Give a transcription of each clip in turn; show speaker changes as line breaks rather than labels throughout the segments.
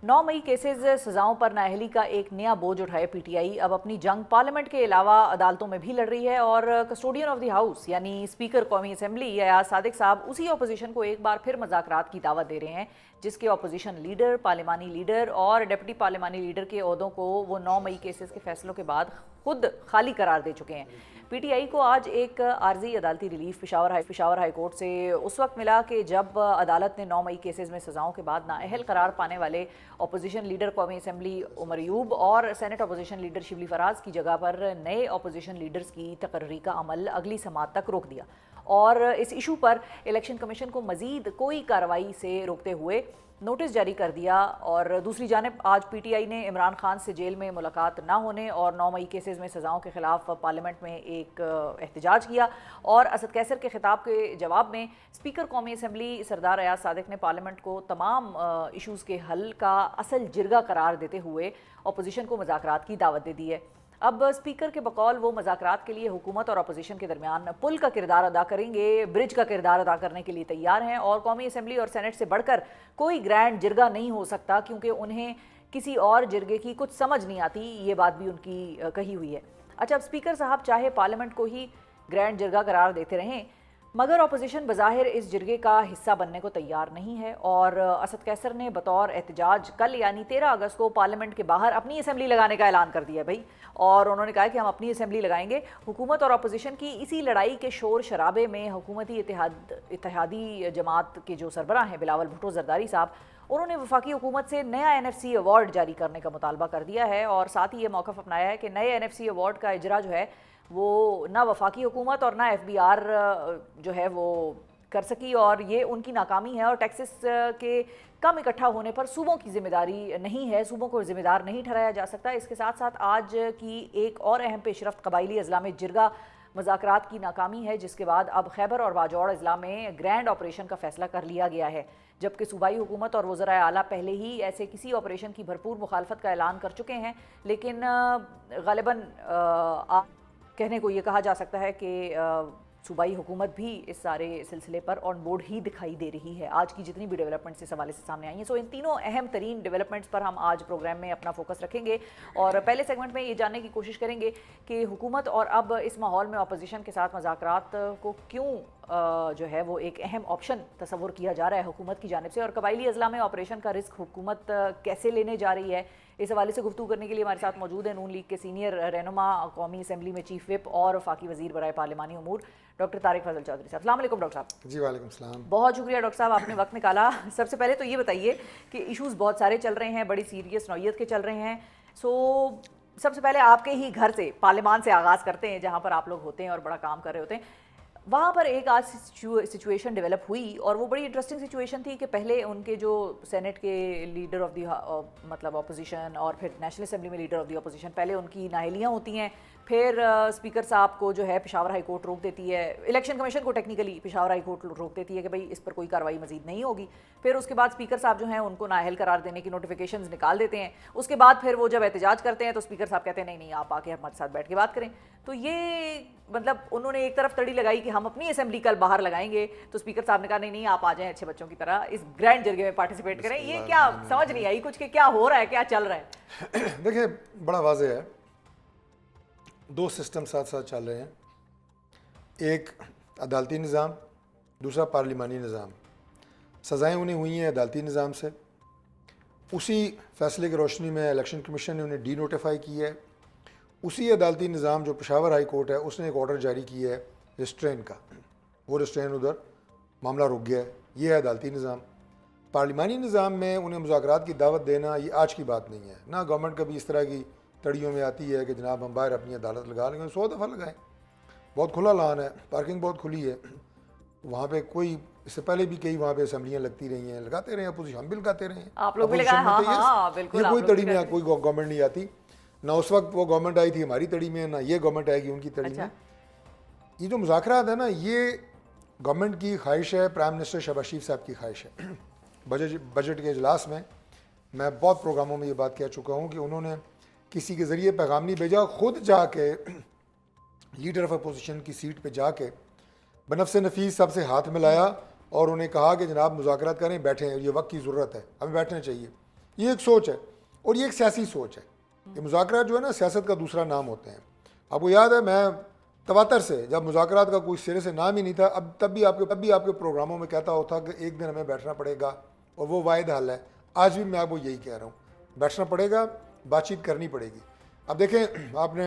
9 मई cases सजाओं पर नाअहली का एक नया बोझ उठाए पीटीआई अब अपनी जंग पार्लियामेंट के अलावा अदालतों में भी लड़ रही है और कस्टोडियन ऑफ द हाउस यानी स्पीकर कौमी असेंबली अयाज सादिक साहब उसी अपोजिशन को एक बार फिर मुज़ाकरात की दावत दे रहे हैं जिसके अपोजिशन लीडर, पार्लिमानी लीडर और डिप्टी पार्लिमानी लीडर के ओहदों को वो 9 मई केसेस के फैसलों के बाद खुद खाली करार दे चुके हैं। पीटीआई को आज एक आर्जी अदालती रिलीफ पिशावर हाई कोर्ट से उस वक्त मिला कि जब अदालत ने 9 मई केसेस में सजाओं के बाद नाअहल करार पाने वाले अपोजिशन लीडर कौमी असेंबली उमर अयूब और senate opposition leader Shibli Faraz की जगह पर नए अपोजिशन लीडर्स की तकर्री का अमल अगली समात तक रोक दिया और इस इशू पर इलेक्शन कमीशन को मजीद कोई कार्रवाई से रोकते हुए नोटिस जारी कर दिया। और दूसरी जानिब आज पीटीआई ने इमरान खान से जेल में मुलाकात ना होने और 9 मई केसेस में सजाओं के खिलाफ पार्लियामेंट में एक एहतजाज किया और असद कैसर के खिताब के जवाब में स्पीकर कौमी असेंबली सरदार अयाज सादिक ने पार्लियामेंट को तमाम इशूज़ के हल का असल जिरगा करार देते हुए अपोजिशन को मुज़ाकरात की दावत दे दी है। अब स्पीकर के बकौल वो मुज़ाकरात के लिए हुकूमत और अपोजिशन के दरमियान पुल का किरदार अदा करेंगे, ब्रिज का किरदार अदा करने के लिए तैयार हैं और कौमी असेंबली और सेनेट से बढ़कर कोई ग्रैंड जिरगा नहीं हो सकता क्योंकि उन्हें किसी और जिरगे की कुछ समझ नहीं आती, ये बात भी उनकी कही हुई है। अच्छा, अब स्पीकर साहब चाहे पार्लियामेंट को ही ग्रैंड जिरगा करार देते रहें मगर अपोजिशन बज़ाहिर इस जिरगे का हिस्सा बनने को तैयार नहीं है और असद कैसर ने बतौर एहतजाज कल यानी 13 अगस्त को पार्लियामेंट के बाहर अपनी असेंबली लगाने का ऐलान कर दिया भाई। और उन्होंने कहा कि हम अपनी असेंबली लगाएंगे। हुकूमत और अपोजिशन की इसी लड़ाई के शोर शराबे में हुकूमती इत्तेहादी जमात के जो सरबराह हैं बिलावल भुट्टो जरदारी साहब, उन्होंने वफाकी हुकूमत से नया एनएफसी अवार्ड जारी करने का मुतालबा कर दिया है और साथ ही ये मौक़िफ़ अपनाया है कि नए एनएफसी अवार्ड का इजरा जो है वो ना वफाकी हुकूमत और ना एफबीआर जो है वो कर सकी और ये उनकी नाकामी है और टैक्सेस के कम इकट्ठा होने पर सूबों की जिम्मेदारी नहीं है, सूबों को जिम्मेदार नहीं ठहराया जा सकता। इसके साथ साथ आज की एक और अहम पेशरफ्त कबायली अजला में जिरगा मुज़ाकरात की नाकामी है जिसके बाद अब खैबर और बाजौड़ अजला में ग्रैंड ऑपरेशन का फैसला कर लिया गया है जबकि सूबाई हुकूमत और वज़राए आला पहले ही ऐसे किसी ऑपरेशन की भरपूर मुखालफत का ऐलान कर चुके हैं। लेकिन गालिबन कहने को ये कहा जा सकता है कि सूबाई हुकूमत भी इस सारे सिलसिले पर ऑन बोर्ड ही दिखाई दे रही है। आज की जितनी भी डेवलपमेंट्स इस हवाले से सामने आई हैं, सो इन तीनों अहम तरीन डेवलपमेंट्स पर हम आज प्रोग्राम में अपना फोकस रखेंगे और पहले सेगमेंट में ये जानने की कोशिश करेंगे कि हुकूमत और अब इस माहौल में अपोजिशन के साथ मुज़ाकरात को क्यों जो है वो एक अहम ऑप्शन तस्वुर किया जा रहा है हुकूमत की जानिब से और कबायली अजला में ऑपरेशन का रिस्क हुकूमत कैसे लेने जा रही है। इस हवाले से गुफ्तगू करने के लिए हमारे साथ मौजूद है नून लीग के सीनियर रहनुमा, कौमी असेंबली में चीफ विप और वफाकी वज़ीर बराए पार्लिमानी उमूर डॉक्टर तारिक फजल चौधरी साहब। अस्सलाम वालेकुम डॉक्टर साहब।
जी वालेकुम सलाम।
बहुत शुक्रिया डॉक्टर साहब, आपने वक्त निकाला। सबसे पहले तो ये बताइए कि इश्यूज़ बहुत सारे चल रहे हैं, बड़ी सीरियस नौयत के चल रहे हैं। सो सबसे पहले आपके ही घर से पार्लियामान से आगाज़ करते हैं जहाँ पर आप लोग होते हैं और बड़ा काम कर रहे होते हैं। वहाँ पर एक आज सिचुएशन डेवलप हुई और वो बड़ी इंटरेस्टिंग सिचुएशन थी कि पहले उनके जो सेनेट के लीडर ऑफ द मतलब अपोजिशन और फिर नेशनल असेंबली में लीडर ऑफ द अपोजिशन, पहले उनकी नाअहलियाँ होती हैं, फिर स्पीकर साहब को जो है पिशावर हाई कोर्ट रोक देती है, इलेक्शन कमीशन को टेक्निकली पिशावर हाई कोर्ट रोक देती है कि भाई इस पर कोई कार्रवाई मजीद नहीं होगी। फिर उसके बाद स्पीकर साहब जो हैं उनको नाअहल करार देने की नोटिफिकेशंस निकाल देते हैं। उसके बाद फिर वो जब एहतजाज करते हैं तो स्पीकर साहब कहते हैं नहीं नहीं आप आके हमारे साथ बैठ के बात करें। तो ये मतलब उन्होंने एक तरफ तड़ी लगाई कि हम अपनी असेंबली कल बाहर लगाएंगे, तो स्पीकर साहब ने कहा नहीं नहीं आप आ जाएं अच्छे बच्चों की तरह इस ग्रैंड जरगे में पार्टिसिपेट करें। ये क्या समझ नहीं आई कुछ कि क्या हो रहा है, क्या चल रहा है?
देखिए बड़ा वाज़ेह है, दो सिस्टम साथ साथ चल रहे हैं, एक अदालती निज़ाम, दूसरा पार्लिमानी निज़ाम। सज़ाएँ उन्हें हुई हैं अदालती निज़ाम से, उसी फैसले की रोशनी में इलेक्शन कमीशन ने उन्हें डी नोटिफाई किया है। उसी अदालती निज़ाम जो पेशावर हाई कोर्ट है उसने एक ऑर्डर जारी किया है रिस्ट्रेन का, वो रिस्ट्रेन उधर मामला रुक गया है। ये है अदालती निज़ाम। पार्लिमानी निज़ाम में उन्हें मुज़ाकरात की दावत देना ये आज की बात नहीं है, ना गवर्नमेंट कभी इस तरह की तड़ियों में आती है कि जनाब हम बाहर अपनी अदालत लगा लेंगे। 100 दफ़ा लगाएं, बहुत खुला लान है, पार्किंग बहुत खुली है वहाँ पे। कोई इससे पहले भी कई वहाँ पे असेंबलियाँ लगती रही हैं, लगाते रहे अपोजिशन, हम भी लगाते रहे हैं,
आप लोग भी लगाए। हाँ, बिल्कुल।
ये कोई तड़ी में कोई गवर्नमेंट नहीं आती, ना उस वक्त वो गवर्नमेंट आई थी हमारी तड़ी में, ना ये गवर्नमेंट आएगी उनकी तड़ी में। ये जो मुज़ाकरात है ना, ये गवर्नमेंट की ख्वाहिश है, प्राइम मिनिस्टर शहबाज शरीफ साहब की ख्वाहिश है। बजट के इजलास में मैं बहुत प्रोग्रामों में ये बात कह चुका हूँ कि उन्होंने किसी के ज़रिए पैगाम नहीं भेजा, खुद जाके लीडर ऑफ अपोजिशन की सीट पे जाके बनफ़्स नफीस साहब से हाथ मिलाया और उन्हें कहा कि जनाब मुज़ाकरात करें, बैठें, ये वक्त की ज़रूरत है, हमें बैठना चाहिए। ये एक सोच है और ये एक सियासी सोच है। ये मुज़ाकरात जो है ना सियासत का दूसरा नाम होते हैं। आपको याद है मैं तवातर से जब मुज़ाकरात का कोई सिरे से नाम ही नहीं था, अब तब भी आपके प्रोग्रामों में कहता होता कि एक दिन हमें बैठना पड़ेगा और वो वाहिद हल है। आज भी मैं आपको यही कह रहा हूँ, बैठना पड़ेगा, बातचीत करनी पड़ेगी। अब देखें आपने,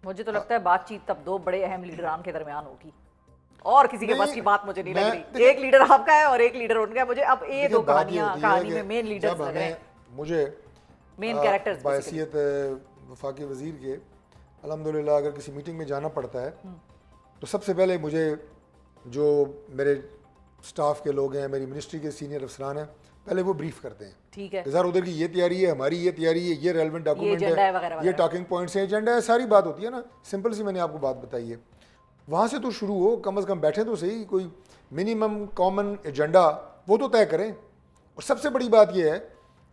मुझे तो लगता है बातचीत तब दो बड़े अहम लीडरान के दरमियान होगी और किसी के पास की बात मुझे नहीं लग रही। एक लीडर आपका है और एक लीडर उनका है। मुझे अब ये दो कहानी में मेन लीडर्स लग रहे हैं,
मुझे
मेन कैरेक्टर्स।
बायसियत वफाकी वज़ीर के अल्हम्दुलिल्लाह अगर किसी मीटिंग में जाना पड़ता है तो सबसे पहले मुझे जो मेरे स्टाफ के लोग हैं, मेरी मिनिस्ट्री के सीनियर अफसरान हैं, पहले वो ब्रीफ करते हैं।
ठीक है,
सर उधर की ये तैयारी है, हमारी ये तैयारी है, ये रेलेवेंट डॉक्यूमेंट है, ये टॉकिंग पॉइंट्स हैं, एजेंडा है, सारी बात होती है ना। सिंपल सी मैंने आपको बात बताई है, वहाँ से तो शुरू हो, कम से कम बैठे तो सही, कोई मिनिमम कॉमन एजेंडा वो तो तय करें। और सबसे बड़ी बात ये है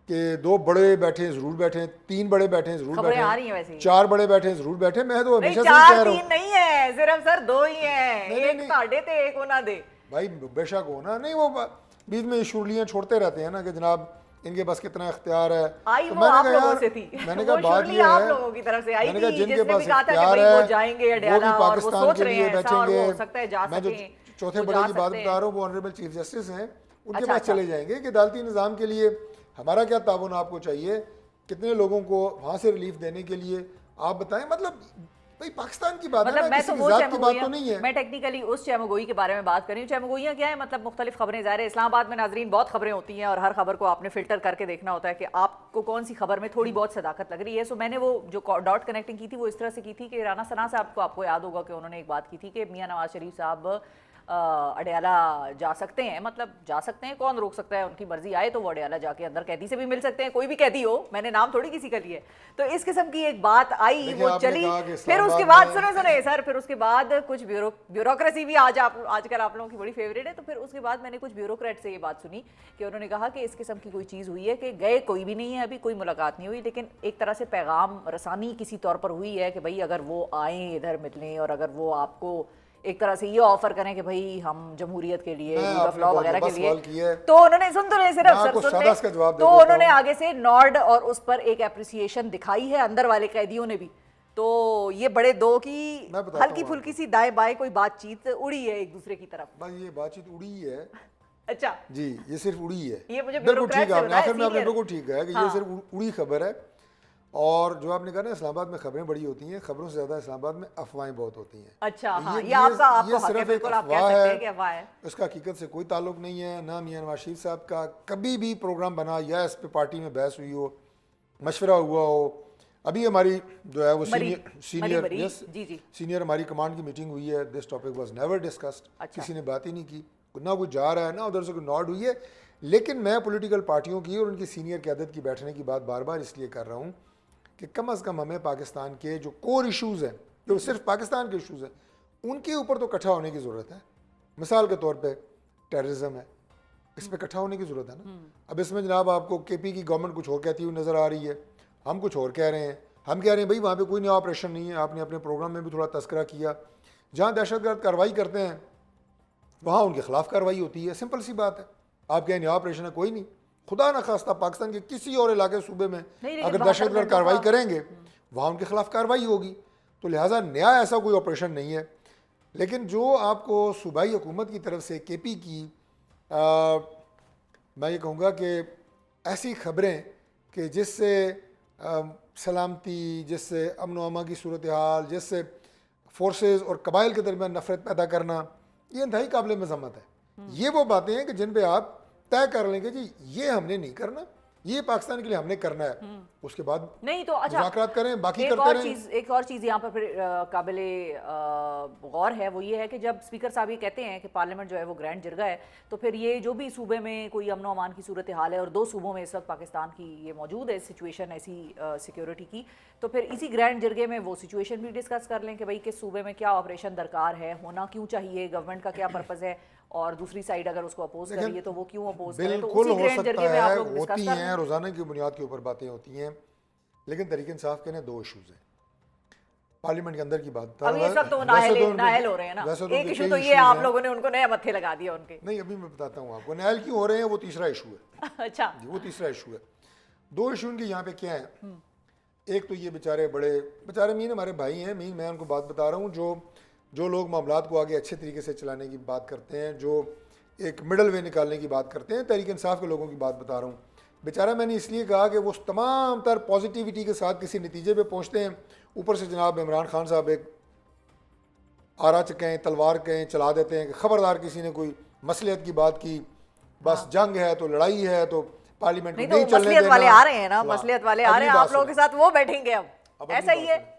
कि 2 बड़े बैठे ज़रूर बैठे, 3 बड़े बैठे ज़रूर बैठे, 4 बड़े बैठे ज़रूर बैठे। मैं तो हमेशा से कह रहा हूँ
नहीं है, सिर्फ सर 2 ही हैं, एक साढ़े थे, एक होना दे
भाई, बेशक हो ना। नहीं वो बीच में शुरलियाँ छोड़ते रहते हैं ना कि जनाब इनके पास कितना इख्तियार है।
आई वो आप लोगों से थी,
मैंने कहा बात ये
आप लोगों की तरफ से आई थी,
जिनके पास
इख्तियार है वो जाएंगे
वो भी पाकिस्तान के लिए बैठेंगे।
हो सकता है जा
मैं जो चौथे बड़े की बात बता रहा हूँ वो ऑनरेबल चीफ जस्टिस हैं, उनके पास चले जाएंगे कि अदालती निज़ाम के लिए हमारा क्या ताउन आपको चाहिए, कितने लोगों को वहाँ से रिलीफ देने के लिए आप बताएं। मतलब भाई पाकिस्तान की बात है ना, किसी की जात की बात तो नहीं है।
मैं टेक्निकली उस चैमगोई के बारे में बात कर रही हूँ। चैमगोइयाँ क्या है, मतलब मुख्तलिफ खबरें, ज़ाहिर है इस्लामाबाद में नाजरीन बहुत खबरें होती हैं और हर खबर को आपने फिल्टर करके देखना होता है कि आपको कौन सी खबर में थोड़ी बहुत सदाकत लग रही है। सो मैंने वो जो डॉट कनेक्टिंग की थी वो इस तरह से की थी कि राना सना साहब को आपको याद होगा कि उन्होंने एक बात की थी कि मियाँ नवाज शरीफ साहब अडयाला जा सकते हैं, मतलब जा सकते हैं, कौन रोक सकता है, उनकी मर्जी आए तो वो अडयाला जाके अंदर कैदी से भी मिल सकते हैं, कोई भी कैदी हो, मैंने नाम थोड़ी किसी का लिया। तो इस किस्म की एक बात आई, वो चली, फिर उसके बाद सुने सर, फिर उसके बाद कुछ ब्यूरोक्रेसी भी आजकल आप लोगों की बड़ी फेवरेट है। तो फिर उसके बाद मैंने कुछ ब्यूरोक्रेट से ये बात सुनी कि उन्होंने कहा कि इस किस्म की कोई चीज़ हुई है कि गए कोई भी नहीं है, अभी कोई मुलाकात नहीं हुई, लेकिन एक तरह से पैगाम रसानी किसी तौर पर हुई है कि भाई अगर वो आए इधर मिलने और अगर वो आपको एक तरह से ये ऑफर करें कि भाई हम जमहूरियत के लिए, रूल ऑफ लॉ वगैरह के लिए, तो उन्होंने सुन तो नहीं सिर्फ सर तो उन्होंने आगे से नॉड और उस पर एक एप्रिसिएशन दिखाई है अंदर वाले कैदियों ने भी। तो ये बड़े दो की हल्की फुल्की सी दाएं बाएं कोई बातचीत उड़ी है एक दूसरे की तरफ।
भाई ये बातचीत उड़ी है,
अच्छा
जी ये सिर्फ उड़ी है,
ये मुझे
बिल्कुल ठीक है, आखिर में आपने बिल्कुल ठीक है कि ये सिर्फ उड़ी खबर है। और जो आपने कहा ना इस्लामाबाद में खबरें बड़ी होती हैं, खबरों से ज़्यादा इस्लामाबाद में अफवाहें बहुत होती हैं।
अच्छा हाँ, ये सिर्फ एक अफवाह है,
इसका हकीकत से कोई ताल्लुक नहीं है। ना मियां नवाज शरीफ साहब का कभी भी प्रोग्राम बना या इस पे पार्टी में बहस हुई हो, मशवरा हुआ हो। अभी हमारी जो है वो सीनियर हमारी कमांड की मीटिंग हुई है, this topic was never discussed. किसी ने बात ही नहीं की, ना कोई जा रहा है ना उधर से कोई नॉड हुई है। लेकिन मैं पॉलिटिकल पार्टियों की और उनकी सीनियर क़यादत की बैठने की बात बार बार इसलिए कर रहा हूँ कि कम अज़ कम हमें पाकिस्तान के जो कोर इश्यूज़ हैं, जो सिर्फ पाकिस्तान के इश्यूज़ हैं, उनके ऊपर तो इकट्ठा होने की ज़रूरत है। मिसाल के तौर पे टेररिज्म है, इस पर इकट्ठा होने की ज़रूरत है ना। अब इसमें जनाब आपको केपी की गवर्नमेंट कुछ और कहती हुई नज़र आ रही है, हम कुछ और कह रहे हैं। हम कह रहे हैं भाई वहाँ पे कोई नया ऑपरेशन नहीं है, आपने अपने प्रोग्राम में भी थोड़ा तस्करा किया। जहाँ दहशतगर्द कार्रवाई करते हैं वहाँ उनके खिलाफ कार्रवाई होती है, सिंपल सी बात है। आप कहें नया ऑपरेशन है, कोई नहीं। खुदा न खास्ता पाकिस्तान के किसी और इलाके सूबे में अगर दहशतगर्द कार्रवाई करेंगे वहाँ उनके खिलाफ कार्रवाई होगी। तो लिहाजा नया ऐसा कोई ऑपरेशन नहीं है। लेकिन जो आपको सूबाई हुकूमत की तरफ से केपी की मैं ये कहूँगा कि ऐसी खबरें कि जिससे सलामती, जिससे अमन व अमा की सूरत हाल, जिससे फोर्सेस और कबाइल के दरमियान नफरत पैदा करना, ये इंतहाई काबिल मज़म्मत है। ये वो बातें हैं कि जिन पे आप तय कर लेंगे जी ये हमने नहीं करना, ये पाकिस्तान के लिए हमने करना है, उसके बाद
नहीं तो अच्छा
मुज़ाकरात करें, बाकी करते रहें।
एक और चीज़ यहाँ पर फिर काबिले गौर है, वो ये है कि जब स्पीकर साहब ये कहते हैं कि पार्लियामेंट जो है वो ग्रैंड जिरगा है, तो फिर ये जो भी सूबे में कोई अमन अमान की सूरत हाल है और 2 सूबों में इस वक्त पाकिस्तान की ये मौजूद है सिचुएशन ऐसी सिक्योरिटी की, तो फिर इसी ग्रैंड जिरगे में वो सिचुएशन भी डिस्कस कर लें कि भाई किस सूबे में क्या ऑपरेशन दरकार है, होना क्यों चाहिए, गवर्नमेंट का क्या पर्पज़ है, और दूसरी साइड अगर उसको अपोज कर रही है तो वो क्यों अपोज करे। तो उसी ग्रैंड जिरगे में आप लोग डिस्कस कर रहे हैं।
रोजाना की बुनियाद के ऊपर बातें होती हैं, लेकिन तरीके इंसाफ के 2 इश्यूज हैं पार्लियामेंट के अंदर की बात।
अब ये सब तो नायल हो रहे हैं ना। एक इशू तो ये आप लोगों ने उनको नए मत्थे लगा दिया उनके।
नहीं, अभी मैं बताता हूँ आपको नायल क्यों हो रहे हैं, वो तीसरा इशू है।
अच्छा,
वो तीसरा इशू है। दो इशू उनके यहाँ पे क्या है, एक तो ये बेचारे मीन हमारे भाई हैं, मीन मैं उनको बात बता रहा हूँ, जो लोग मामलात को आगे अच्छे तरीके से चलाने की बात करते हैं, जो एक मिडल वे निकालने की बात करते हैं, तहरीक इंसाफ के लोगों की बात बता रहा हूँ। बेचारा मैंने इसलिए कहा कि वो तमाम तर पॉजिटिविटी के साथ किसी नतीजे पे पहुँचते हैं, ऊपर से जनाब इमरान खान साहब एक आरा कहें तलवार कहें चला देते हैं कि खबरदार किसी ने कोई मसलियत की बात की, बस जंग है तो लड़ाई है तो पार्लियामेंट
नहीं
नहीं
तो
चलने
मसलियत
देना।
वाले आ रहे हैं ना, मसलियत वाले आ रहे हैं,
अगली
आप
बात
लोगों के
सुनो।
साथ वो बैठेंगे अब
अब अगली
ऐसा ही
बात
है।
सुनो।